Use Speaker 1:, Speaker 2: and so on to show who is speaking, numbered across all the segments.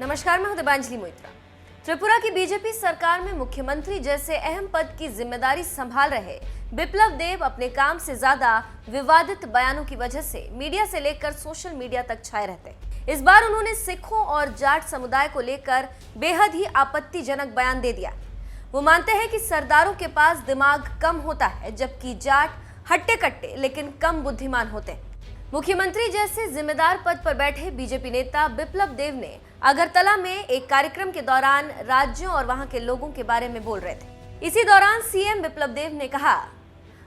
Speaker 1: नमस्कार, मैं हूं दिबांजलि मोइत्रा। त्रिपुरा की बीजेपी सरकार में मुख्यमंत्री जैसे अहम पद की जिम्मेदारी संभाल रहे बिप्लब देब अपने काम से ज्यादा विवादित बयानों की वजह से मीडिया से लेकर सोशल मीडिया तक छाए रहते हैं। इस बार उन्होंने सिखों और जाट समुदाय को लेकर बेहद ही आपत्तिजनक बयान दे दिया। वो मानते हैं कि सरदारों के पास दिमाग कम होता है, जबकि जाट हट्टे कट्टे लेकिन कम बुद्धिमान होते हैं। मुख्यमंत्री जैसे जिम्मेदार पद पर बैठे बीजेपी नेता बिप्लब देब ने अगरतला में एक कार्यक्रम के दौरान राज्यों और वहां के लोगों के बारे में बोल रहे थे। इसी दौरान सीएम बिप्लब देब ने कहा,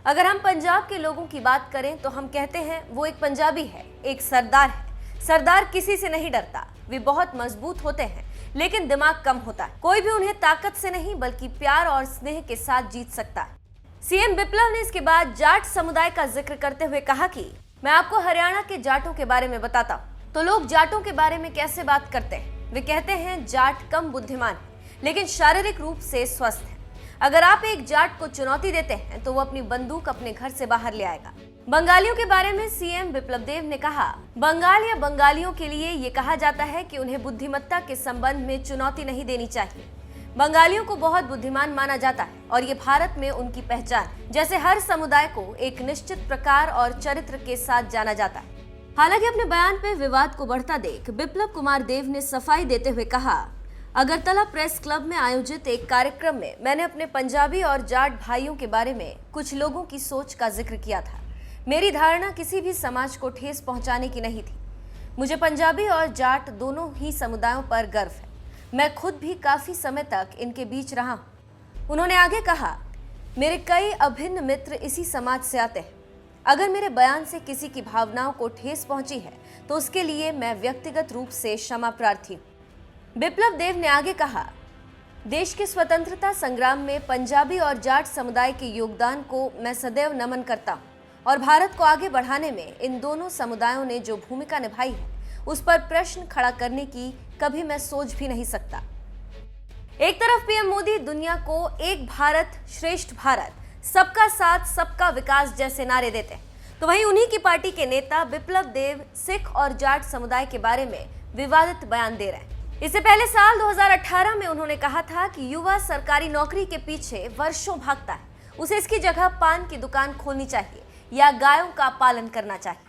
Speaker 1: अगर हम पंजाब के लोगों की बात करें तो हम कहते हैं वो एक पंजाबी है, एक सरदार है। सरदार किसी से नहीं डरता, वे बहुत मजबूत होते हैं लेकिन दिमाग कम होता है। कोई भी उन्हें ताकत से नहीं बल्कि प्यार और स्नेह के साथ जीत सकता है। सीएम बिप्लब ने इसके बाद जाट समुदाय का जिक्र करते हुए कहा कि मैं आपको हरियाणा के जाटों के बारे में बताता हूँ। तो लोग जाटों के बारे में कैसे बात करते हैं? वे कहते हैं जाट कम बुद्धिमान है लेकिन शारीरिक रूप से स्वस्थ है। अगर आप एक जाट को चुनौती देते हैं तो वो अपनी बंदूक अपने घर से बाहर ले आएगा। बंगालियों के बारे में सीएम बिप्लब देब ने कहा, बंगाल या बंगालियों के लिए ये कहा जाता है कि उन्हें बुद्धिमत्ता के संबंध में चुनौती नहीं देनी चाहिए। बंगालियों को बहुत बुद्धिमान माना जाता है और ये भारत में उनकी पहचान, जैसे हर समुदाय को एक निश्चित प्रकार और चरित्र के साथ जाना जाता है। हालांकि अपने बयान पे विवाद को बढ़ता देख बिप्लब कुमार देब ने सफाई देते हुए कहा, अगरतला प्रेस क्लब में आयोजित एक कार्यक्रम में मैंने अपने पंजाबी और जाट भाइयों के बारे में कुछ लोगों की सोच का जिक्र किया था। मेरी धारणा किसी भी समाज को ठेस पहुंचाने की नहीं थी। मुझे पंजाबी और जाट दोनों ही समुदायों पर गर्व है। मैं खुद भी काफी समय तक इनके बीच रहा हूं। उन्होंने आगे कहा, मेरे कई अभिन्न मित्र इसी समाज से आते हैं। अगर मेरे बयान से किसी की भावनाओं को ठेस पहुंची है तो उसके लिए मैं व्यक्तिगत रूप से क्षमा प्रार्थी हूं। बिप्लब देब ने आगे कहा, देश के स्वतंत्रता संग्राम में पंजाबी और जाट समुदाय के योगदान को मैं सदैव नमन करता हूं और भारत को आगे बढ़ाने में इन दोनों समुदायों ने जो भूमिका निभाई है उस पर प्रश्न खड़ा करने की कभी मैं सोच भी नहीं सकता। एक तरफ पीएम मोदी दुनिया को एक भारत श्रेष्ठ भारत, सबका साथ सबका विकास जैसे नारे देते हैं, तो वहीं उन्हीं की पार्टी के नेता बिप्लब देब सिख और जाट समुदाय के बारे में विवादित बयान दे रहे हैं। इससे पहले साल 2018 में उन्होंने कहा था कि युवा सरकारी नौकरी के पीछे वर्षों भागता है, उसे इसकी जगह पान की दुकान खोलनी चाहिए या गायों का पालन करना चाहिए।